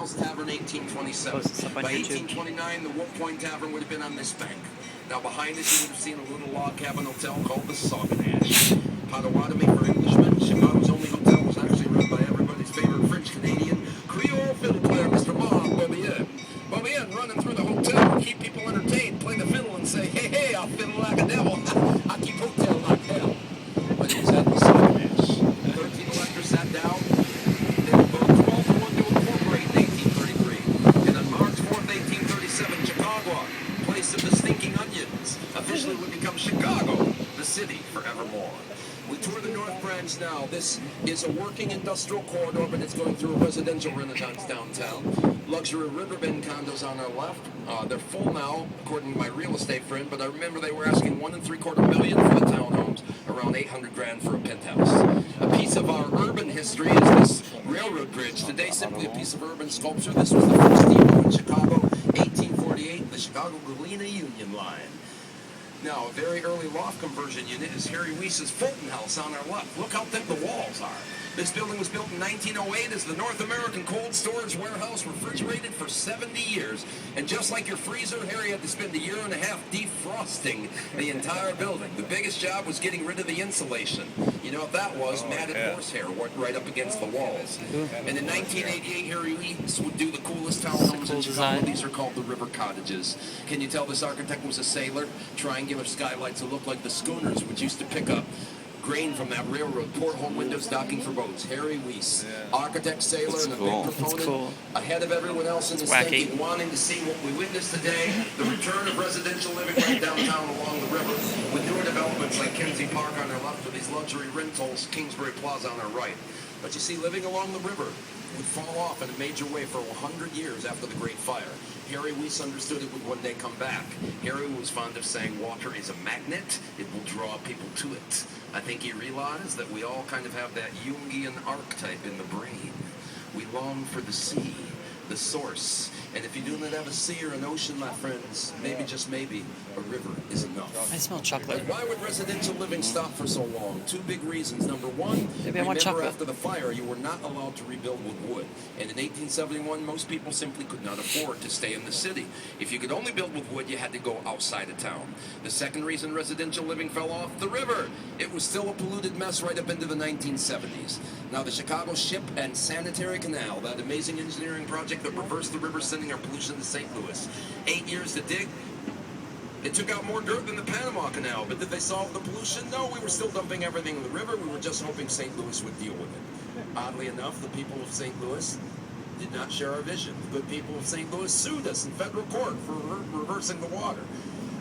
House Tavern, 1827. Post this up on By YouTube. 1829, the Wolf Point Tavern would have been on this bank. Now behind it, you would have seen a little log cabin hotel called the Sauganash. Potawatomi for Englishmen. Chicago's only hotel was actually run by everybody's favorite French Canadian Creole fiddle player, Mr. Bob Beaubien. Beaubien running through the hotel, keep people entertained, play the fiddle and say, hey, hey, I'll fiddle like a devil. I keep hotel like hell. But it was at the Sauganash. 13 electors sat down. They were voted 12-1 to incorporate in 1833. And on March 4th, 1837, Chicago, place of the stinking onions, officially would become Chicago, the city forevermore. We tour the North Branch now. This is a working industrial corridor, but it's going through a residential renaissance downtown. Luxury Riverbend condos on our left. They're full now, according to my real estate friend, but I remember they were asking $1.75 million for the townhomes, around $800,000 for a penthouse. A piece of our urban history is this railroad bridge. Today, simply a piece of urban sculpture. This was the first steamboat in Chicago, 1848, the Chicago-Galena Union Line. Now, a very early loft conversion unit is Harry Weiss's Fulton House on our left. Look how thick the walls are. This building was built in 1908 as the North American Cold Storage Warehouse, refrigerated for 70 years. And just like your freezer, Harry had to spend a year and a half defrosting the entire building. The biggest job was getting rid of the insulation. You know what that was? Matted horsehair right up against the walls. And in 1988, Harry Weiss would do the coolest townhomes in Chicago. These are called the River Cottages. Can you tell this architect was a sailor? Triangular skylights that look like the schooners which used to pick up grain from that railroad, porthole windows, docking for boats. Harry Weiss, architect, sailor, and a big proponent, ahead of everyone else in the state, wanting to see what we witnessed today, the return of residential living right downtown along the river, with newer developments like Kenzie Park on our left, or these luxury rentals, Kingsbury Plaza on our right. But you see, living along the river would fall off in a major way for 100 years after the Great Fire. Harry Weiss understood it would one day come back. Harry was fond of saying water is a magnet, it will draw people to it. I think he realized that we all kind of have that Jungian archetype in the brain. We long for the sea, the source. And if you do not have a sea or an ocean, my friends, maybe, just maybe, a river is enough. I smell chocolate. But why would residential living stop for so long? Two big reasons. Number one, remember after the fire, you were not allowed to rebuild with wood. And in 1871, most people simply could not afford to stay in the city. If you could only build with wood, you had to go outside of town. The second reason residential living fell off, the river. It was still a polluted mess right up into the 1970s. Now, the Chicago Ship and Sanitary Canal, that amazing engineering project that reversed the river, sending our pollution to St. Louis. 8 years to dig. It took out more dirt than the Panama Canal, but did they solve the pollution? No, we were still dumping everything in the river. We were just hoping St. Louis would deal with it. Oddly enough, the people of St. Louis did not share our vision. The good people of St. Louis sued us in federal court for reversing the water.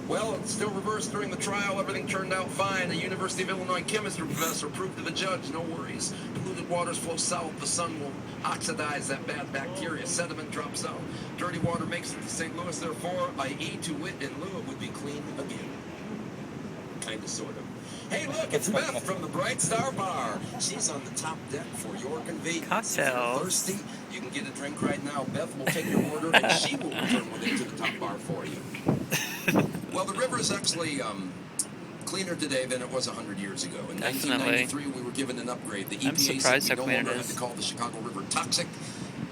Well, it's still reversed during the trial. Everything turned out fine. A University of Illinois chemistry professor proved to the judge, no worries. Polluted waters flow south. The sun will oxidize that bad bacteria. Sediment drops out. Dirty water makes it to St. Louis, therefore, i.e. to wit and lieu, it would be clean again. Kind of, sort of. Hey, look, it's Beth from the Bright Star Bar. She's on the top deck for your convenience. Cocktails. If you're thirsty, you can get a drink right now. Beth will take your order, and she will return with it to the top bar for you. Well, the river is actually cleaner today than it was 100 years ago. In 1993, we were given an upgrade. The EPA said we no longer had to call the Chicago River toxic.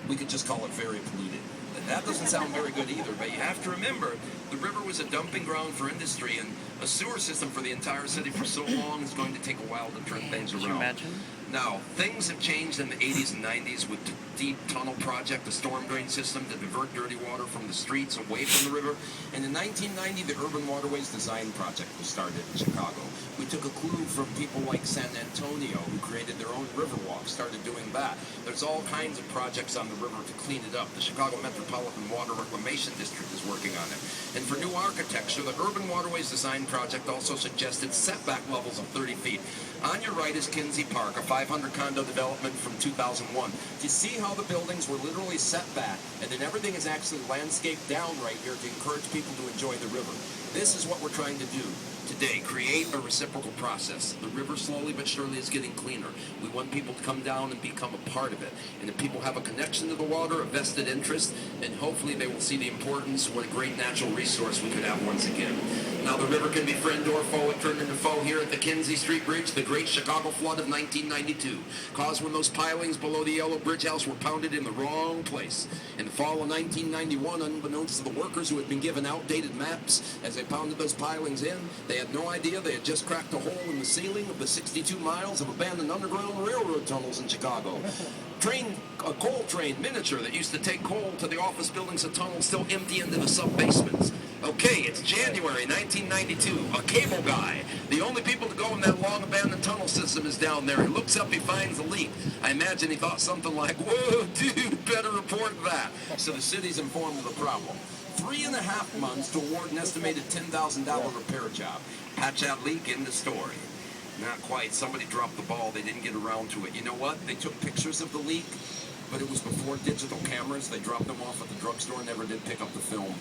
We could just call it very polluted. And that doesn't sound very good either, but you have to remember, the river was a dumping ground for industry, and a sewer system for the entire city for so long is going to take a while to turn things around. Can you imagine? Now, things have changed in the 80s and 90s with the deep tunnel project, the storm drain system to divert dirty water from the streets away from the river. And in 1990, the Urban Waterways Design Project was started in Chicago. We took a clue from people like San Antonio, who created their own river walk, started doing that. There's all kinds of projects on the river to clean it up. The Chicago Metropolitan Water Reclamation District is working on it. And for new architecture, the Urban Waterways Design Project also suggested setback levels of 30 feet. On your right is Kinsey Park, a 500 condo development from 2001. Do you see how the buildings were literally set back, and then everything is actually landscaped down right here to encourage people to enjoy the river? This is what we're trying to do. Today, create a reciprocal process. The river slowly but surely is getting cleaner. We want people to come down and become a part of it. And if people have a connection to the water, a vested interest, then hopefully they will see the importance of what a great natural resource we could have once again. Now the river can be friend or foe. It turned into foe here at the Kinzie Street Bridge, the Great Chicago Flood of 1992, caused when those pilings below the Yellow Bridge House were pounded in the wrong place. In the fall of 1991, unbeknownst to the workers who had been given outdated maps as they pounded those pilings in, they had no idea they had just cracked a hole in the ceiling of the 62 miles of abandoned underground railroad tunnels in Chicago. A coal train miniature that used to take coal to the office buildings and tunnels still empty into the sub-basements. Okay, it's January 1992. A cable guy, the only people to go in that long abandoned tunnel system, is down there. He looks up, he finds a leak. I imagine he thought something like, whoa, dude, better report that. So the city's informed of the problem. 3.5 months to award an estimated $10,000 repair job. Patch that leak in the story. Not quite. Somebody dropped the ball. They didn't get around to it. You know what? They took pictures of the leak, but it was before digital cameras. They dropped them off at the drugstore and never did pick up the film.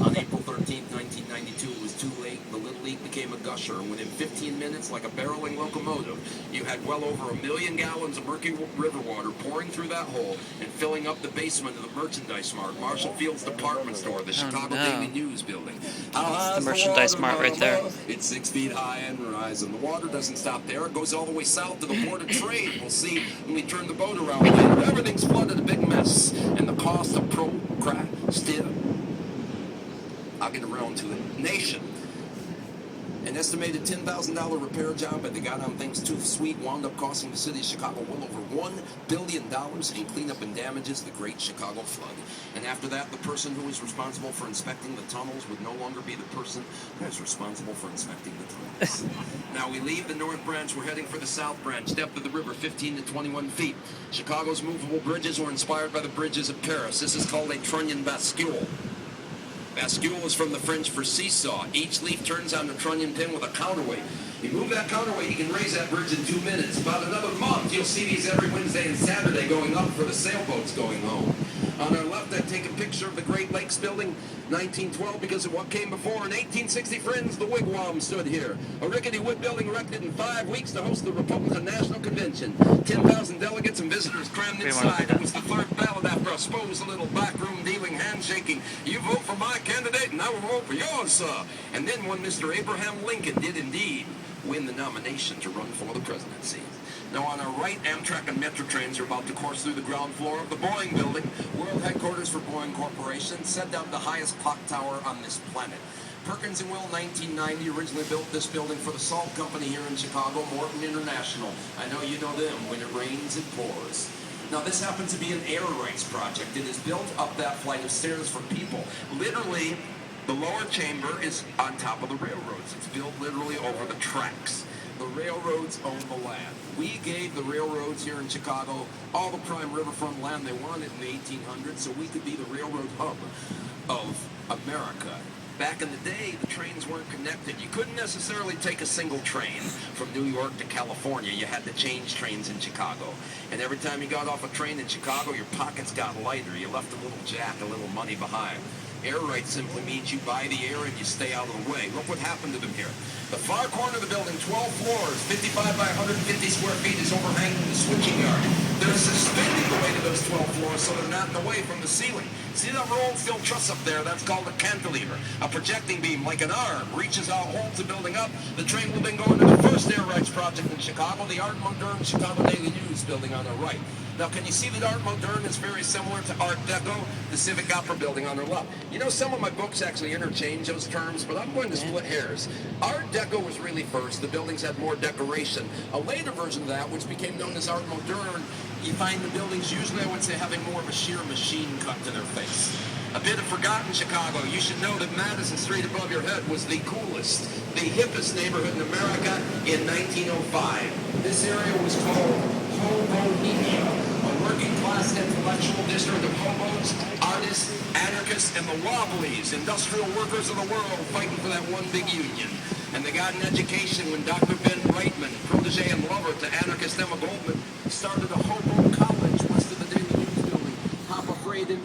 On April 13th, 1992, it was too late. The little leak became a gusher, and within 15 minutes, like a barreling locomotive, you had well over 1 million gallons of murky river water pouring through that hole and filling up the basement of the Merchandise Mart, Marshall Field's department store, the Chicago Daily News building. That's the Merchandise Mart right there. It's 6 feet high and rising. The water doesn't stop there. It goes all the way south to the Board of Trade. We'll see when we turn the boat around later. Everything's flooded, a big mess. And the cost of I'll get around to it. Nation. An estimated $10,000 repair job, but they got on things too sweet, wound up costing the city of Chicago well over $1 billion in cleanup and damages, the Great Chicago Flood. And after that, the person who was responsible for inspecting the tunnels would no longer be the person who was responsible for inspecting the tunnels. Now we leave the North Branch, we're heading for the South Branch, depth of the river 15 to 21 feet. Chicago's movable bridges were inspired by the bridges of Paris. This is called a trunnion bascule. Bascule is from the French for seesaw. Each leaf turns on the trunnion pin with a counterweight. You move that counterweight, you can raise that bridge in 2 minutes. About another month, you'll see these every Wednesday and Saturday going up for the sailboats going home. On our left, I take a picture of the Great Lakes Building, 1912, because of what came before. In 1860, friends, the Wigwam stood here. A rickety wood building erected in 5 weeks to host the Republican National Convention. 10,000 delegates and visitors crammed inside. It was the third ballot after a supposed little backroom dealing, handshaking. You vote for my candidate, and I will vote for yours, sir. And then one Mr. Abraham Lincoln did indeed win the nomination to run for the presidency. Now on our right, Amtrak and Metro trains are about to course through the ground floor of the Boeing building, world headquarters for Boeing Corporation, set down the highest clock tower on this planet. Perkins and Will, 1990, originally built this building for the Salt Company here in Chicago, Morton International. I know you know them when it rains, it pours. Now this happens to be an air rights project. It is built up that flight of stairs for people. Literally, the lower chamber is on top of the railroads. It's built literally over the tracks. The railroads own the land. We gave the railroads here in Chicago all the prime riverfront land they wanted in the 1800s so we could be the railroad hub of America. Back in the day, the trains weren't connected. You couldn't necessarily take a single train from New York to California. You had to change trains in Chicago. And every time you got off a train in Chicago, your pockets got lighter. You left a little jack, a little money behind. Air rights simply means you buy the air and you stay out of the way. Look what happened to them here. The far corner of the building, 12 floors, 55 by 150 square feet, is overhanging the switching yard. They're suspending the weight of those 12 floors so they're not in the way from the ceiling. See that rolled steel truss up there? That's called a cantilever. A projecting beam, like an arm, reaches out, holds the building up. The train will then go into the first air rights project in Chicago, the Art Moderne Chicago Daily News building on the right. Now, can you see that Art Moderne is very similar to Art Deco, the Civic Opera building on the left? You know, some of my books actually interchange those terms, but I'm going to split hairs. Art Deco was really first. The buildings had more decoration. A later version of that, which became known as Art Moderne, you find the buildings usually, I would say, having more of a sheer machine cut to their face. A bit of forgotten Chicago. You should know that Madison Street above your head was the coolest, the hippest neighborhood in America in 1905. This area was called Hobohemia, a working-class intellectual district of hobos, artists, anarchists, and the Wobblies, industrial workers of the world fighting for that one big union. And they got an education when Dr. Ben Brightman, protege and lover to anarchist Emma Goldman, started a hobo college west of the Daily News building. Hop afraid into